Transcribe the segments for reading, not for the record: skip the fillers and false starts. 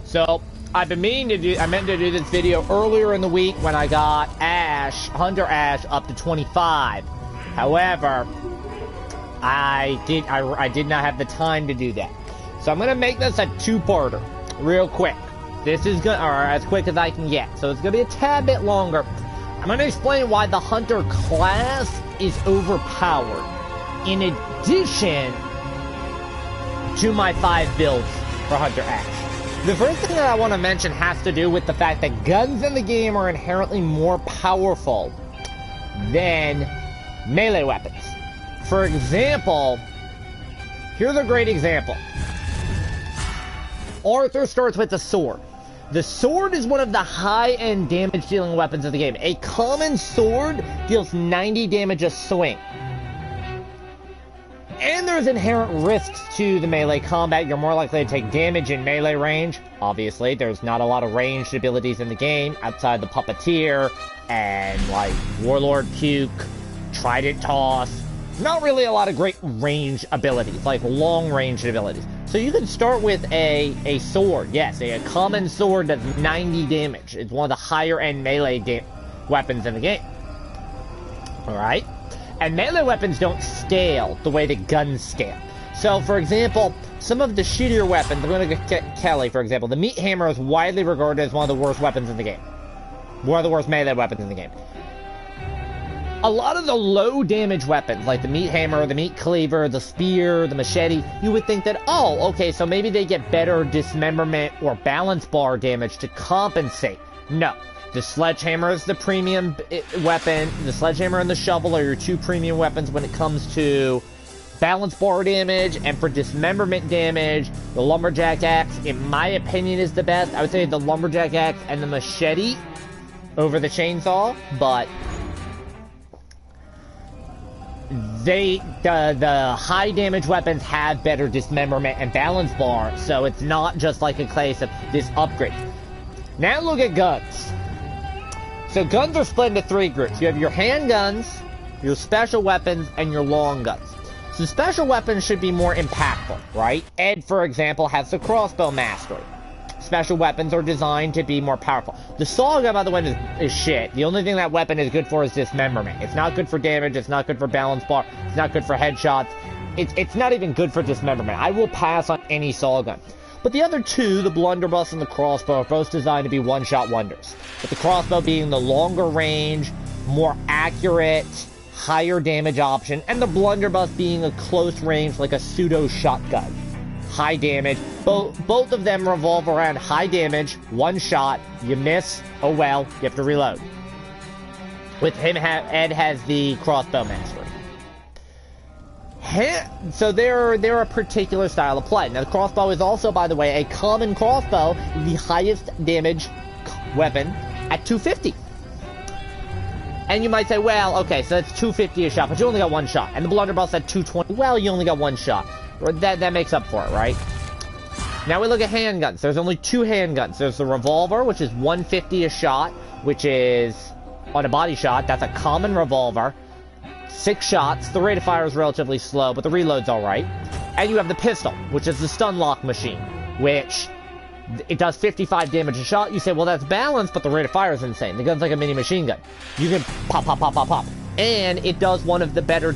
So, I've been meaning to do, I meant to do this video earlier in the week when I got Ash, Hunter Ash, up to 25. However, I did not have the time to do that. So I'm going to make this a two-parter, real quick. This is going to, or as quick as I can get. So it's going to be a tad bit longer. I'm going to explain why the Hunter class is overpowered. In addition to my 5 builds for Hunter Ash. The first thing that I want to mention has to do with the fact that guns in the game are inherently more powerful than melee weapons. For example, here's a great example. Arthur starts with a sword. The sword is one of the high-end damage-dealing weapons of the game. A common sword deals 90 damage a swing. And there's inherent risks to the melee combat. You're more likely to take damage in melee range. Obviously, there's not a lot of ranged abilities in the game outside the Puppeteer and, like, Warlord Puke, Trident Toss. Not really a lot of great range abilities, like long-range abilities. So you can start with a sword. Yes, a common sword does 90 damage. It's one of the higher-end melee weapons in the game. Alright? And melee weapons don't scale the way that guns scale. So, for example, some of the shittier weapons, I'm going to get Kelly, for example. The Meat Hammer is widely regarded as one of the worst weapons in the game. One of the worst melee weapons in the game. A lot of the low damage weapons, like the Meat Hammer, the Meat Cleaver, the Spear, the Machete, you would think that, oh, okay, so maybe they get better dismemberment or balance bar damage to compensate. No. The Sledgehammer is the premium weapon. The Sledgehammer and the Shovel are your 2 premium weapons when it comes to balance bar damage, and for dismemberment damage, the Lumberjack Axe, in my opinion, is the best. I would say the Lumberjack Axe and the Machete over the Chainsaw, but the high damage weapons have better dismemberment and balance bar, so it's not just like a case of this upgrade. Now look at guns. So guns are split into 3 groups. You have your handguns, your special weapons, and your long guns. So special weapons should be more impactful, right? Ed, for example, has the crossbow mastery. Special weapons are designed to be more powerful. The saw gun, by the way, is shit. The only thing that weapon is good for is dismemberment. It's not good for damage, it's not good for balance bar, it's not good for headshots. It's not even good for dismemberment. I will pass on any saw gun. But the other 2, the blunderbuss and the crossbow, are both designed to be one-shot wonders. With the crossbow being the longer range, more accurate, higher damage option, and the blunderbuss being a close range like a pseudo shotgun. High damage. Both of them revolve around high damage, one shot, you miss, oh well, you have to reload. With him, Ed has the crossbow mastery. So they're a particular style of play. Now the crossbow is also, by the way, a common crossbow, the highest damage weapon at 250. And you might say, well, okay, so that's 250 a shot, but you only got one shot. And the blunderbuss at 220, well, you only got one shot. That makes up for it, right? Now we look at handguns. There's only 2 handguns. There's the revolver, which is 150 a shot, which is, on a body shot, that's a common revolver. 6 shots. The rate of fire is relatively slow, but the reload's alright. And you have the pistol, which is the stun lock machine, which it does 55 damage a shot. You say, well, that's balanced, but the rate of fire is insane. The gun's like a mini machine gun. You can pop, pop, pop, pop, pop. And it does one of the better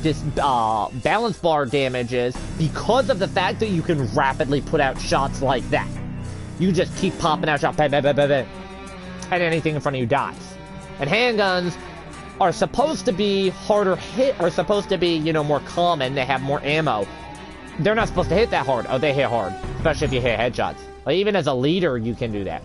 balance bar damages because of the fact that you can rapidly put out shots like that. You just keep popping out shots, bang, bang, bang, bang, bang, and anything in front of you dies. And handguns are supposed to be harder hit, or supposed to be, you know, more common. They have more ammo. They're not supposed to hit that hard. Oh, they hit hard, especially if you hit headshots. Like, even as a leader, you can do that.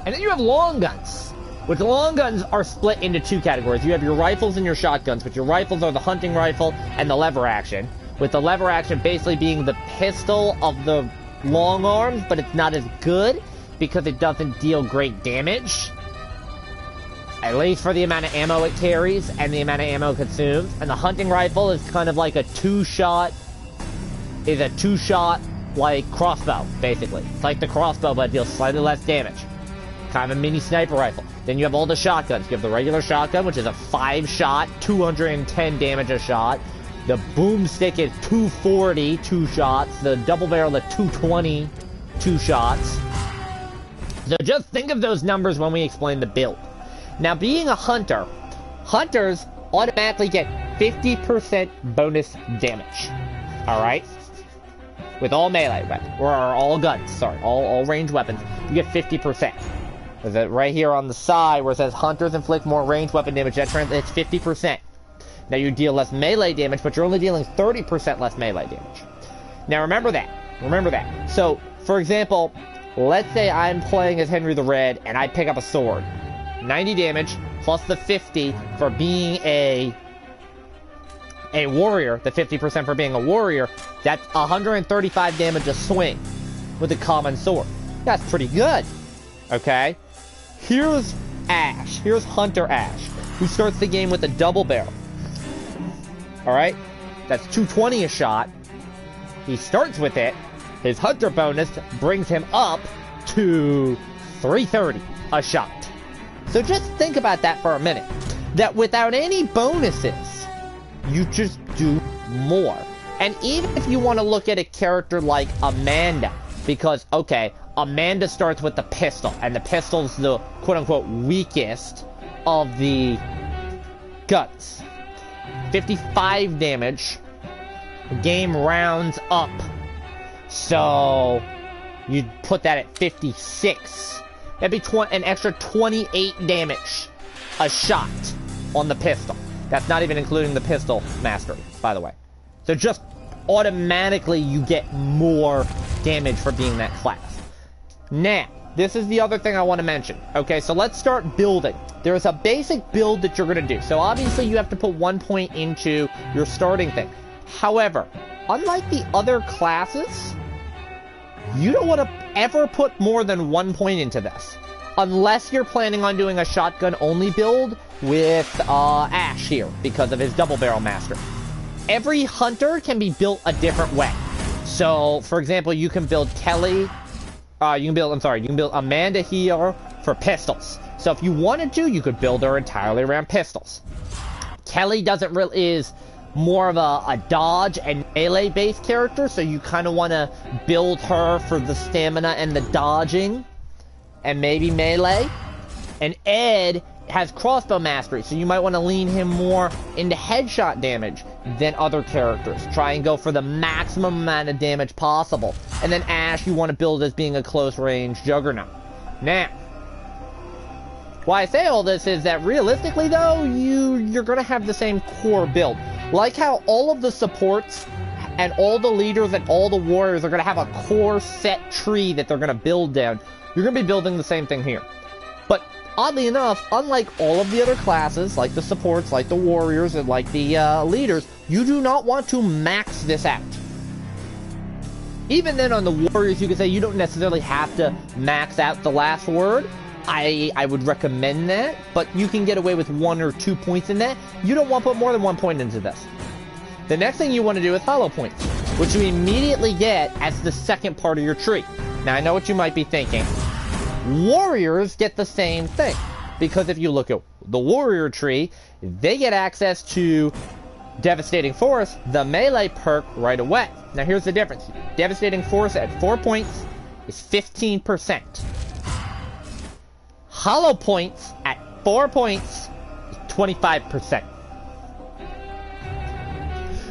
And then you have long guns, which long guns are split into 2 categories. You have your rifles and your shotguns, but your rifles are the hunting rifle and the lever action, with the lever action basically being the pistol of the long arms, but it's not as good because it doesn't deal great damage, at least for the amount of ammo it carries and the amount of ammo it consumes. And the hunting rifle is kind of like a 2-shot, like crossbow, basically. It's like the crossbow, but it deals slightly less damage. Kind of a mini sniper rifle. Then you have all the shotguns. You have the regular shotgun, which is a 5-shot, 210 damage a shot. The boomstick is 240, 2 shots. The double barrel at 220, 2 shots. So just think of those numbers when we explain the build. Now, being a hunter, hunters automatically get 50% bonus damage. Alright? With all melee weapons, or all guns, sorry, all ranged weapons, you get 50%. Is it right here on the side where it says hunters inflict more ranged weapon damage, that translates 50%. Now you deal less melee damage, but you're only dealing 30% less melee damage. Now remember that. Remember that. So, for example, let's say I'm playing as Henry the Red, and I pick up a sword. 90 damage, plus the 50 for being a warrior, the 50% for being a warrior, that's 135 damage a swing with a common sword. That's pretty good. Okay? Here's Ash. Here's Hunter Ash, who starts the game with a double barrel. Alright? That's 220 a shot. He starts with it. His hunter bonus brings him up to 330 a shot. So just think about that for a minute. That without any bonuses, you just do more. And even if you want to look at a character like Amanda, because, okay, Amanda starts with the pistol, and the pistol's the quote-unquote weakest of the guns. 55 damage. The game rounds up. So, you'd put that at 56. That'd be an extra 28 damage a shot on the pistol. That's not even including the pistol mastery, by the way. So just automatically you get more damage for being that class. Now, this is the other thing I want to mention. Okay, so let's start building. There's a basic build that you're going to do. So obviously you have to put 1 point into your starting thing. However, unlike the other classes, you don't want to ever put more than 1 point into this. Unless you're planning on doing a shotgun-only build with Ash here, because of his double barrel master. Every hunter can be built a different way. So, for example, you can build Kelly, you can build Amanda here for pistols. So if you wanted to, you could build her entirely around pistols. Kelly is more of a dodge and melee based character, so you kind of want to build her for the stamina and the dodging and maybe melee. And Ed has crossbow mastery, so you might want to lean him more into headshot damage than other characters. Try and go for the maximum amount of damage possible. And then Ash you want to build as being a close range juggernaut. Now, why I say all this is that realistically though, you're going to have the same core build. Like how all of the supports and all the leaders and all the warriors are going to have a core set tree that they're going to build down. You're going to be building the same thing here. But oddly enough, unlike all of the other classes, like the supports, like the warriors, and like the leaders, you do not want to max this out. Even then on the warriors, you could say you don't necessarily have to max out the last word. I would recommend that, but you can get away with 1 or 2 points in that. You don't want to put more than 1 point into this. The next thing you want to do is hollow points, which you immediately get as the second part of your tree. Now, I know what you might be thinking. Warriors get the same thing, because if you look at the warrior tree, they get access to Devastating Force, the melee perk, right away. Now, here's the difference. Devastating Force at 4 points is 15%. Hollow points at 4 points is 25%.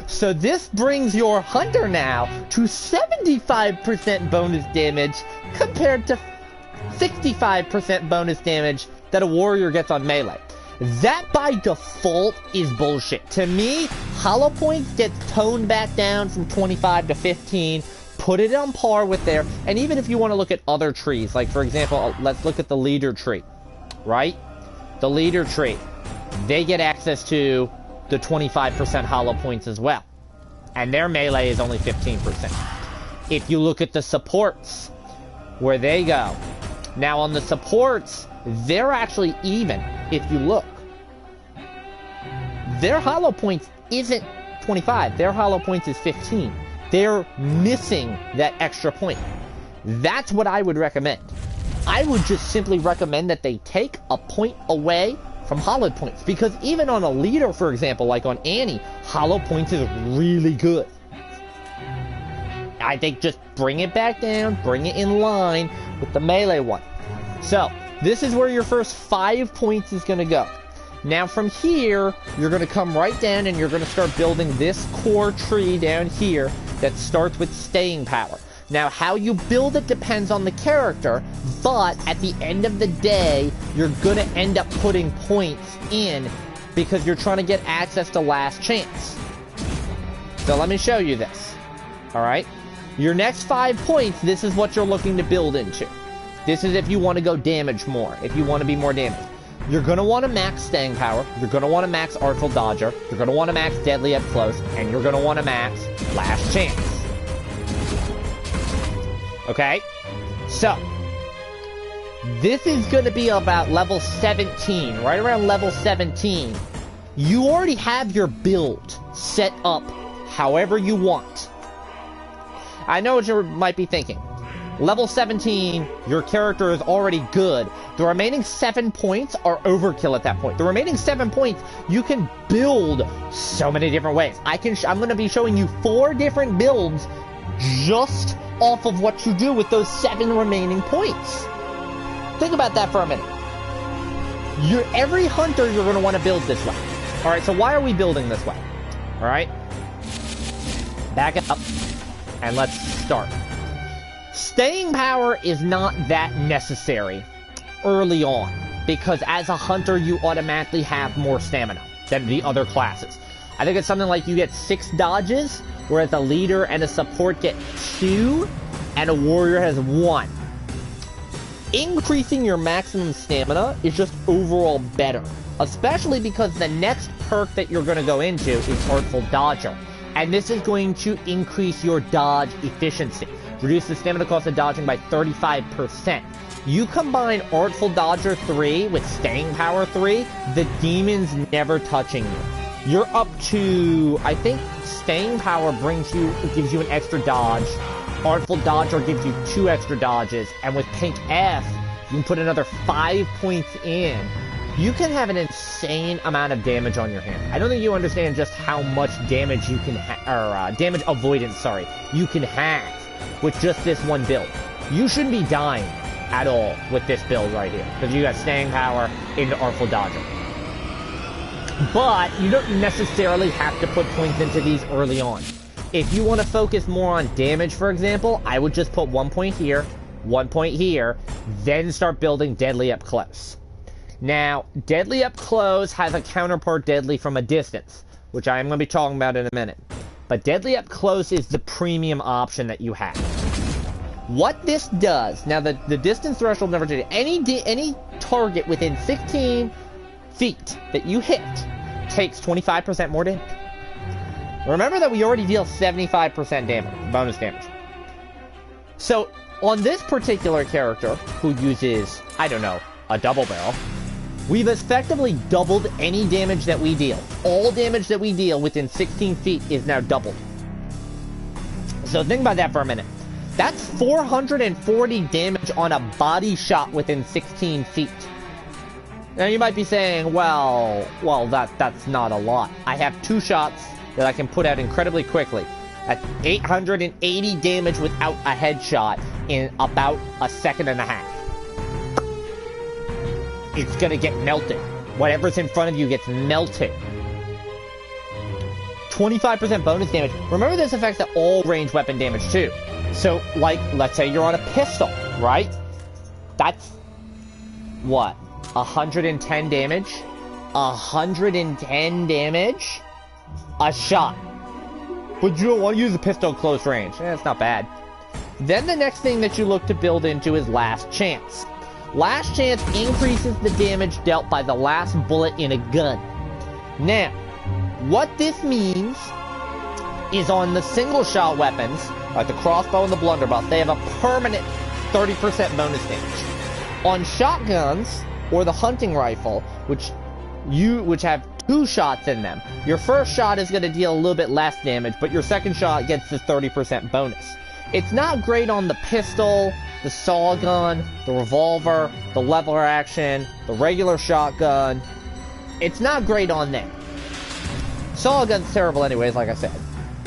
So this brings your hunter now to 75% bonus damage compared to 65% bonus damage that a warrior gets on melee. That by default is bullshit. To me, hollow points gets toned back down from 25 to 15. Put it on par with there, and even if you want to look at other trees, like for example, let's look at the leader tree, right? The leader tree, they get access to the 25% hollow points as well, and their melee is only 15%. If you look at the supports, where they go, now on the supports, they're actually even, if you look. Their hollow points isn't 25, their hollow points is 15. They're missing that extra point. That's what I would recommend. I would just simply recommend that they take a point away from hollow points. Because even on a leader, for example, like on Annie, hollow points is really good. I think just bring it back down, bring it in line with the melee one. So, this is where your first 5 points is going to go. Now from here, you're going to come right down and you're going to start building this core tree down here that starts with staying power. Now, how you build it depends on the character, but at the end of the day, you're going to end up putting points in because you're trying to get access to last chance. So let me show you this. Alright? Your next 5 points, this is what you're looking to build into. This is if you want to go damage more, if you want to be more damaged. You're going to want to max staying power, you're going to want to max Artful Dodger, you're going to want to max Deadly Up Close, and you're going to want to max Last Chance. Okay? So, this is going to be about level 17, right around level 17. You already have your build set up however you want. I know what you might be thinking. Level 17, your character is already good. The remaining 7 points are overkill at that point. The remaining 7 points, you can build so many different ways. I'm going to be showing you 4 different builds just off of what you do with those 7 remaining points. Think about that for a minute. Every hunter you're going to want to build this way. Alright, so why are we building this way? Alright? Back it up. And let's start. Staying power is not that necessary early on, because as a hunter, you automatically have more stamina than the other classes. I think it's something like you get 6 dodges, whereas a leader and a support get 2, and a warrior has 1. Increasing your maximum stamina is just overall better, especially because the next perk that you're going to go into is Artful Dodger, and this is going to increase your dodge efficiency. Reduce the stamina cost of dodging by 35%. You combine Artful Dodger 3 with Staying Power 3, the demon's never touching you. You're up to, I think, Staying Power gives you an extra dodge. Artful Dodger gives you 2 extra dodges, and with Pink F, you can put another 5 points in. You can have an insane amount of damage on your hand. I don't think you understand just how much damage you can damage avoidance, you can have with just this one build. You shouldn't be dying at all with this build right here, because you got Staying Power into Artful Dodger. But you don't necessarily have to put points into these early on. If you want to focus more on damage, for example, I would just put 1 point here, 1 point here, then start building Deadly Up Close. Now, Deadly Up Close has a counterpart Deadly from a distance, which I am going to be talking about in a minute. But Deadly Up Close is the premium option that you have. What this does, now the distance threshold never changes. Any target within 16 feet that you hit takes 25% more damage. Remember that we already deal 75% damage, bonus damage. So, on this particular character, who uses, I don't know, a double barrel, we've effectively doubled any damage that we deal. All damage that we deal within 16 feet is now doubled. So think about that for a minute. That's 440 damage on a body shot within 16 feet. Now you might be saying, well, that's not a lot. I have 2 shots that I can put out incredibly quickly. At 880 damage without a headshot in about a second and a half. It's gonna get melted. Whatever's in front of you gets melted. 25% bonus damage. Remember this affects the all range weapon damage too. So, like, let's say you're on a pistol, right? That's, what, 110 damage? 110 damage? A shot. But you don't want to use a pistol at close range. It's not bad. Then the next thing that you look to build into is Last Chance. Last Chance increases the damage dealt by the last bullet in a gun. Now, what this means is on the single-shot weapons, like the crossbow and the blunderbuss, they have a permanent 30% bonus damage. On shotguns, or the hunting rifle, which have 2 shots in them, your first shot is going to deal a little bit less damage, but your second shot gets the 30% bonus. It's not great on the pistol, the saw gun, the revolver, the lever action, the regular shotgun. It's not great on them. Saw gun's terrible anyways, like I said.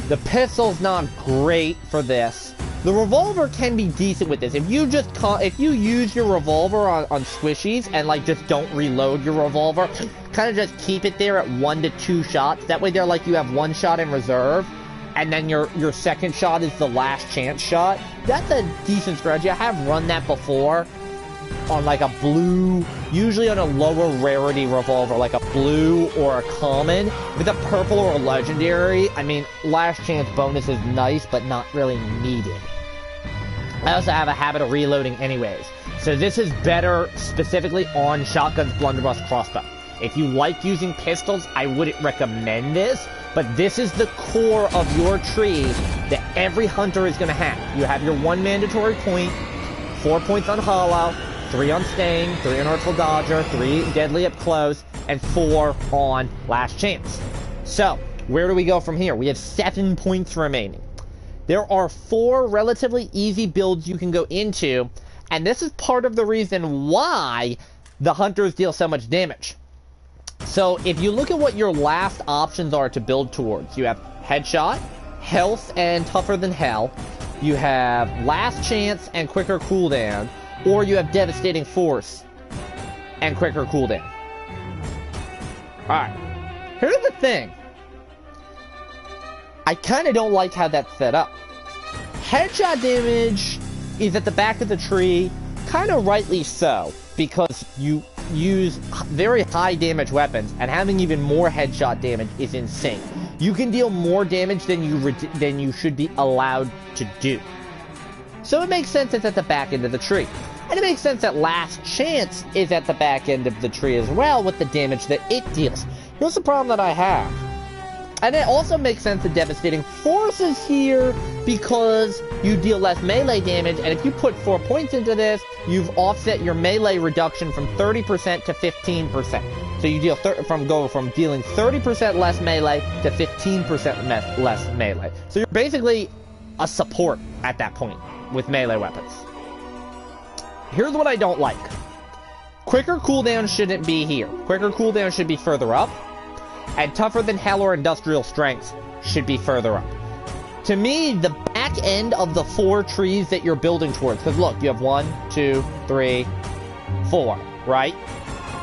The pistol's not great for this. The revolver can be decent with this. If you just if you use your revolver on squishies and like just don't reload your revolver, kind of just keep it there at 1 to 2 shots. That way they're like you have 1 shot in reserve, and then your second shot is the last chance shot. That's a decent strategy. I have run that before on like a blue, usually on a lower rarity revolver, like a blue or a common. With a purple or a legendary, I mean, last chance bonus is nice, but not really needed. I also have a habit of reloading anyways, so this is better specifically on shotguns, blunderbuss, crossbow. If you like using pistols, I wouldn't recommend this, but this is the core of your tree that every hunter is going to have. You have your 1 mandatory point, 4 points on hollow, 3 on Sting, 3 on Artful Dodger, 3 deadly up close, and 4 on last chance. So, where do we go from here? We have 7 points remaining. There are 4 relatively easy builds you can go into, and this is part of the reason why the hunters deal so much damage. So, if you look at what your last options are to build towards, you have Headshot, Health, and Tougher Than Hell. You have Last Chance and Quicker Cooldown, or you have Devastating Force and Quicker Cooldown. Alright, here's the thing. I kind of don't like how that's set up. Headshot damage is at the back of the tree, kind of rightly so, because you use very high damage weapons, and having even more headshot damage is insane. You can deal more damage than you should be allowed to do. So it makes sense it's at the back end of the tree. And it makes sense that Last Chance is at the back end of the tree as well with the damage that it deals. Here's the problem that I have. And it also makes sense that Devastating Force is here because you deal less melee damage, and if you put 4 points into this, you've offset your melee reduction from 30% to 15%. So you deal go from dealing 30% less melee to 15% less melee. So you're basically a support at that point with melee weapons. Here's what I don't like. Quicker cooldown shouldn't be here. Quicker cooldown should be further up. And Tougher Than Hell or Industrial Strength should be further up. To me, the back end of the 4 trees that you're building towards, because look, you have 1, 2, 3, 4, right?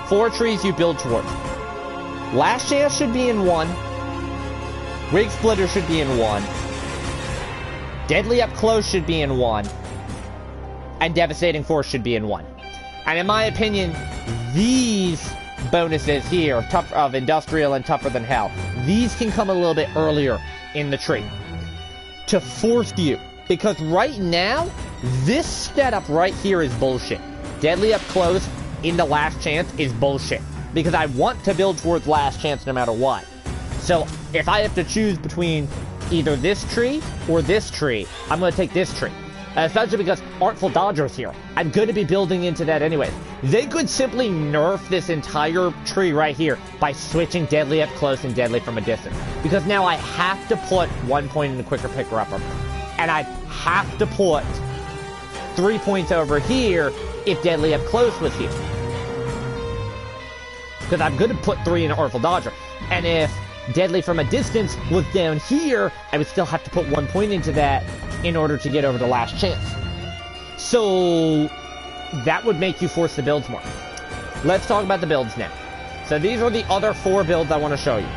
4 trees you build towards. Last Chance should be in 1. Rig Splitter should be in 1. Deadly Up Close should be in 1. And Devastating Force should be in 1. And in my opinion, these bonuses here of Industrial and Tougher Than Hell, these can come a little bit earlier in the tree to force you, because right now this setup right here is bullshit. Deadly Up Close into Last Chance is bullshit because I want to build towards Last Chance no matter what. So if I have to choose between either this tree or this tree, I'm going to take this tree. Especially because Artful Dodger is here. I'm going to be building into that anyway. They could simply nerf this entire tree right here by switching Deadly Up Close and Deadly from a distance. Because now I have to put 1 point in the Quicker Picker-Upper. And I have to put 3 points over here if Deadly Up Close was here. Because I'm going to put 3 in Artful Dodger. And if Deadly from a distance was down here, I would still have to put 1 point into that in order to get over the Last Chance. So that would make you force the builds more. Let's talk about the builds now. So these are the other 4 builds I want to show you.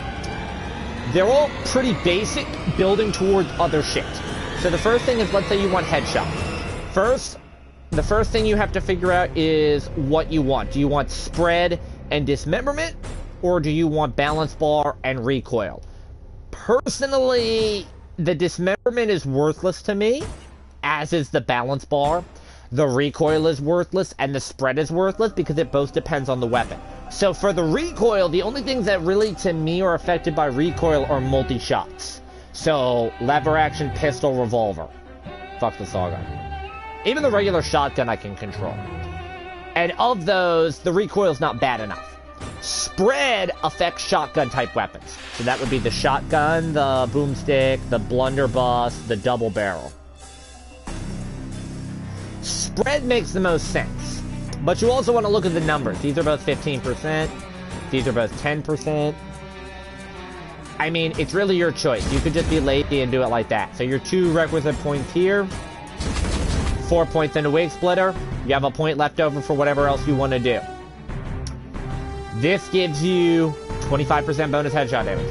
They're all pretty basic, building towards other shit. So the first thing is, let's say you want Headshot. The first thing you have to figure out is what you want. Do you want Spread and Dismemberment, or do you want Balance Bar and Recoil? Personally, the Dismemberment is worthless to me, as is the Balance Bar. The Recoil is worthless, and the Spread is worthless because it both depends on the weapon. So for the Recoil, the only things that really, to me, are affected by Recoil are multi-shots. So, lever action, pistol, revolver. Fuck the Sawgun. Even the regular shotgun I can control. And of those, the Recoil's not bad enough. Spread affects shotgun-type weapons. So that would be the shotgun, the boomstick, the blunderbuss, the double barrel. Spread makes the most sense. But you also want to look at the numbers. These are both 15%. These are both 10%. I mean, it's really your choice. You could just be lazy and do it like that. So your 2 requisite points here, 4 points into Wig Splitter. You have a point left over for whatever else you want to do. This gives you 25% bonus headshot damage.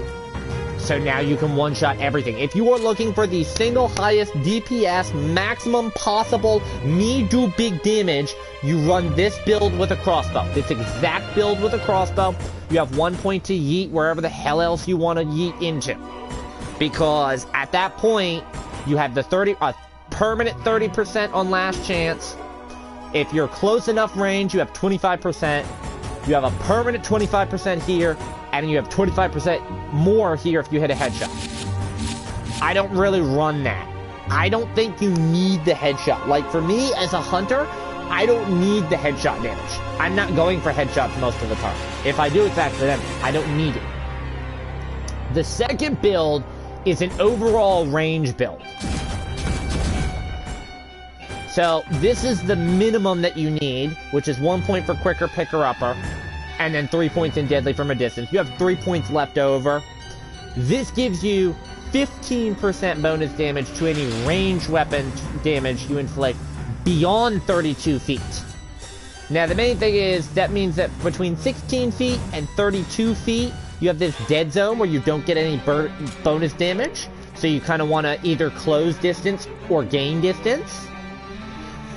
So now you can one-shot everything. If you are looking for the single highest DPS, maximum possible, me do big damage, you run this build with a crossbow. This exact build with a crossbow. You have 1 point to yeet wherever the hell else you want to yeet into. Because at that point, you have the permanent 30% on last chance. If you're close enough range, you have 25%. You have a permanent 25% here, and you have 25% more here if you hit a headshot. I don't really run that. I don't think you need the headshot. Like, for me, as a hunter, I don't need the headshot damage. I'm not going for headshots most of the time. If I do, it's accidental. I don't need it. The second build is an overall range build. So, this is the minimum that you need, which is 1 point for quicker picker-upper, and then 3 points in deadly from a distance. You have 3 points left over. This gives you 15% bonus damage to any ranged weapon damage you inflict beyond 32 feet. Now, the main thing is, that means that between 16 feet and 32 feet, you have this dead zone where you don't get any bonus damage. So you kind of want to either close distance or gain distance.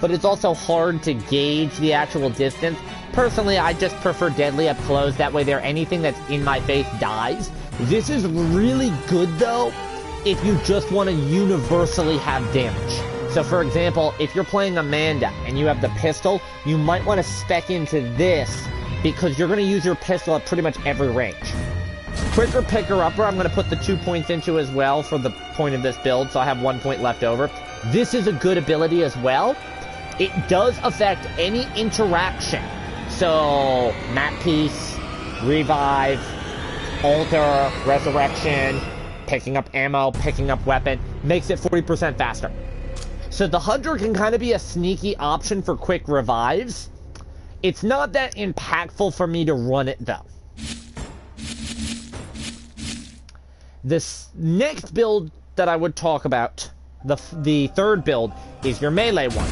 But it's also hard to gauge the actual distance. Personally, I just prefer deadly up close. That way anything that's in my face dies. This is really good, though, if you just want to universally have damage. So, for example, if you're playing Amanda and you have the pistol, you might want to spec into this because you're going to use your pistol at pretty much every range. Quicker picker-upper, I'm going to put the 2 points into as well for the point of this build, so I have 1 point left over. This is a good ability as well. It does affect any interaction. So, map piece, revive, alter, resurrection, picking up ammo, picking up weapon, makes it 40% faster. So the Hunter can kind of be a sneaky option for quick revives. It's not that impactful for me to run it, though. This next build that I would talk about, the third build, is your melee one.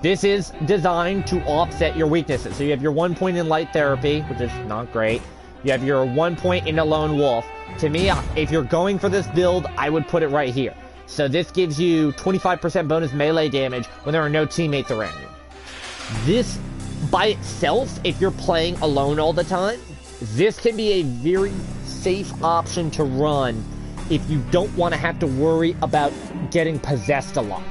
This is designed to offset your weaknesses. So you have your 1 point in light therapy, which is not great. You have your 1 point in a lone wolf. To me, if you're going for this build, I would put it right here. So this gives you 25% bonus melee damage when there are no teammates around you. This, by itself, if you're playing alone all the time, this can be a very safe option to run if you don't want to have to worry about getting possessed a lot.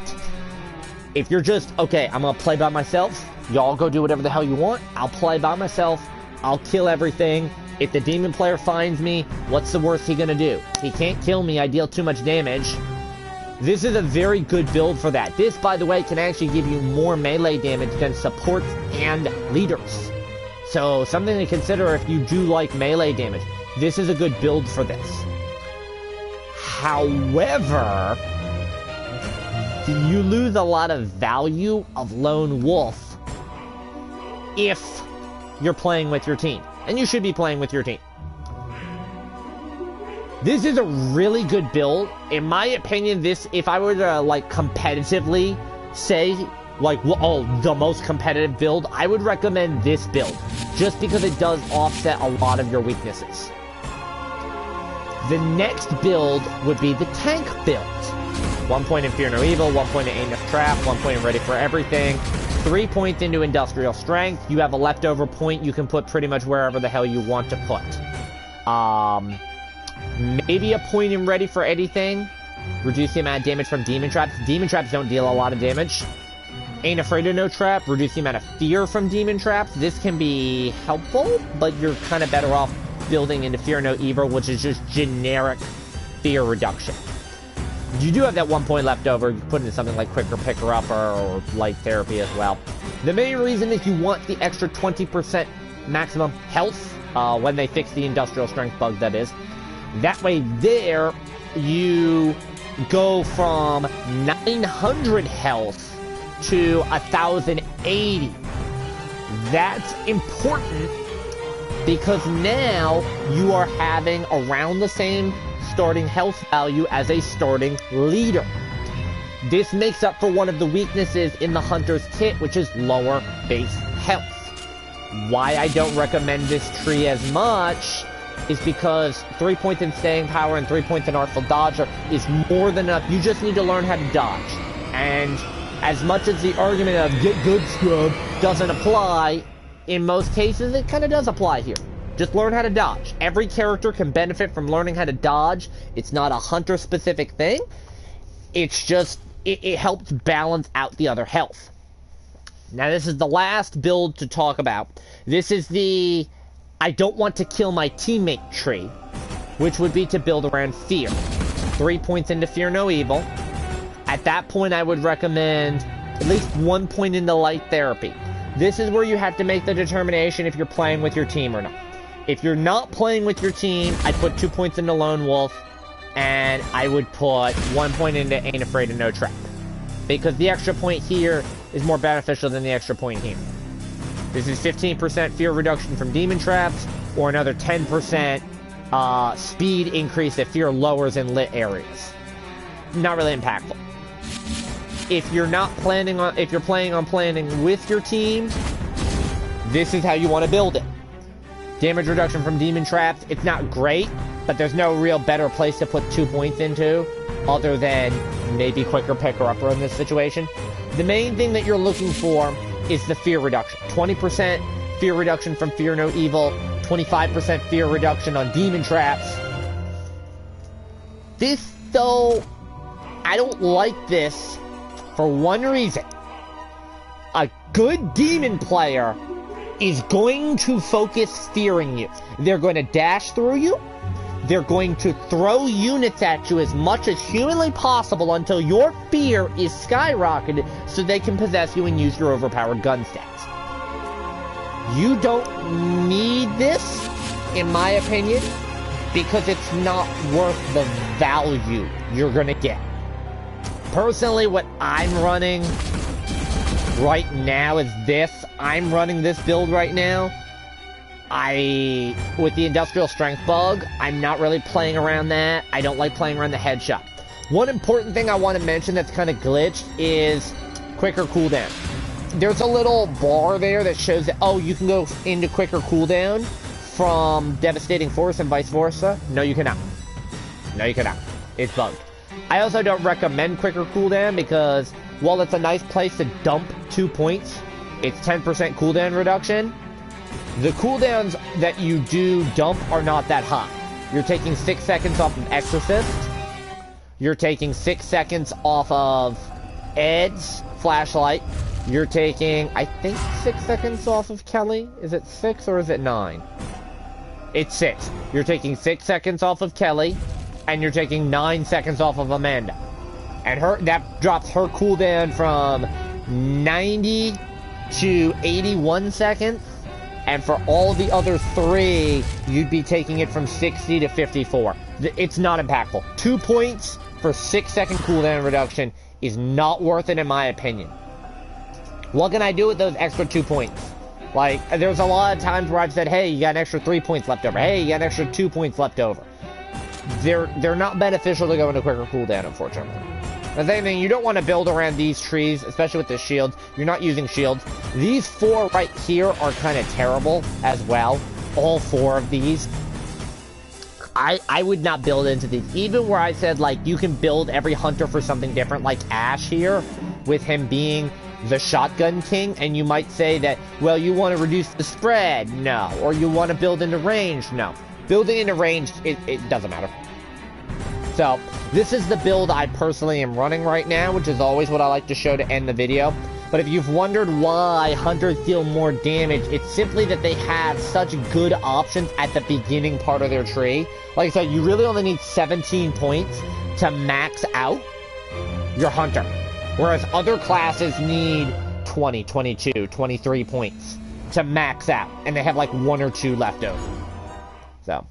If you're just, okay, I'm going to play by myself, y'all go do whatever the hell you want, I'll play by myself, I'll kill everything. If the demon player finds me, what's the worst he going to do? He can't kill me, I deal too much damage. This is a very good build for that. This, by the way, can actually give you more melee damage than supports and leaders. So, something to consider if you do like melee damage. This is a good build for this. However, you lose a lot of value of Lone Wolf if you're playing with your team. And you should be playing with your team. This is a really good build. In my opinion, this, if I were to, like, competitively say, like, oh, the most competitive build, I would recommend this build. Just because it does offset a lot of your weaknesses. The next build would be the tank build. 1 point in Fear No Evil, 1 point in Ain't Enough Trap, 1 point in Ready for Everything, 3 points into Industrial Strength. You have a leftover point you can put pretty much wherever the hell you want to put. Maybe a point in Ready for Anything. Reduce the amount of damage from Demon Traps. Demon Traps don't deal a lot of damage. Ain't Afraid of No Trap. Reduce the amount of fear from Demon Traps. This can be helpful, but you're kind of better off building into Fear No Evil, which is just generic fear reduction. You do have that 1 point left over. You put into something like Quicker Picker-Upper or Light Therapy as well. The main reason is you want the extra 20% maximum health when they fix the Industrial Strength bug, that is. That way there, you go from 900 health to 1,080. That's important because now you are having around the same starting health value as a starting leader. This makes up for one of the weaknesses in the Hunter's kit, which is lower base health. Why I don't recommend this tree as much is because 3 points in staying power and 3 points in Artful Dodger is more than enough. You just need to learn how to dodge. And as much as the argument of get good scrub doesn't apply, in most cases it kind of does apply here. Just learn how to dodge. Every character can benefit from learning how to dodge. It's not a Hunter specific thing. It's just, it helps balance out the other health. Now this is the last build to talk about. This is the I don't want to kill my teammate tree, which would be to build around Fear. 3 points into Fear No Evil. At that point I would recommend at least 1 point into Light Therapy. This is where you have to make the determination if you're playing with your team or not. If you're not playing with your team, I'd put 2 points into Lone Wolf, and I would put 1 point into Ain't Afraid of No Trap. Because the extra point here is more beneficial than the extra point here. This is 15% fear reduction from demon traps, or another 10% speed increase if fear lowers in lit areas. Not really impactful. If you're not planning on, if you're planning on planning with your team, this is how you want to build it. Damage reduction from demon traps, it's not great, but there's no real better place to put 2 points into, other than maybe quicker picker-upper in this situation. The main thing that you're looking for is the fear reduction. 20% fear reduction from Fear No Evil, 25% fear reduction on demon traps. This, though, I don't like this for one reason. A good demon player is going to focus fearing you. They're going to dash through you. They're going to throw units at you as much as humanly possible until your fear is skyrocketed so they can possess you and use your overpowered gun stats. You don't need this, in my opinion, because it's not worth the value you're going to get. Personally, what I'm running right now is this. I'm running this build right now. With the industrial strength bug, I'm not really playing around that. I don't like playing around the headshot. One important thing I want to mention that's kind of glitched is quicker cooldown. There's a little bar there that shows that, oh, you can go into quicker cooldown from Devastating Force and vice versa. No, you cannot. No, you cannot. It's bugged. I also don't recommend quicker cooldown because while it's a nice place to dump 2 points, it's 10% cooldown reduction. The cooldowns that you do dump are not that high. You're taking 6 seconds off of Exorcist. You're taking 6 seconds off of Ed's Flashlight. You're taking, I think, 6 seconds off of Kelly. Is it 6 or is it 9? It's 6. You're taking 6 seconds off of Kelly, and you're taking 9 seconds off of Amanda. And that drops her cooldown from 90 to 81 seconds. And for all the other 3, you'd be taking it from 60 to 54. It's not impactful. 2 points for 6-second cooldown reduction is not worth it in my opinion. What can I do with those extra 2 points? Like, there's a lot of times where I've said, hey, you got an extra 3 points left over. Hey, you got an extra 2 points left over. They're not beneficial to go into quicker cooldown, unfortunately. The same thing, you don't want to build around these trees, especially with the shields. You're not using shields. These 4 right here are kind of terrible as well. All 4 of these. I would not build into these. Even where I said, like, you can build every hunter for something different, like Ash here, with him being the shotgun king, and you might say that, well, you want to reduce the spread. No. Or you want to build into range. No. Building into range, it doesn't matter. So, this is the build I personally am running right now, which is always what I like to show to end the video. But if you've wondered why hunters deal more damage, it's simply that they have such good options at the beginning part of their tree. Like I said, you really only need 17 points to max out your hunter. Whereas other classes need 20, 22, 23 points to max out. And they have like 1 or 2 left over. So...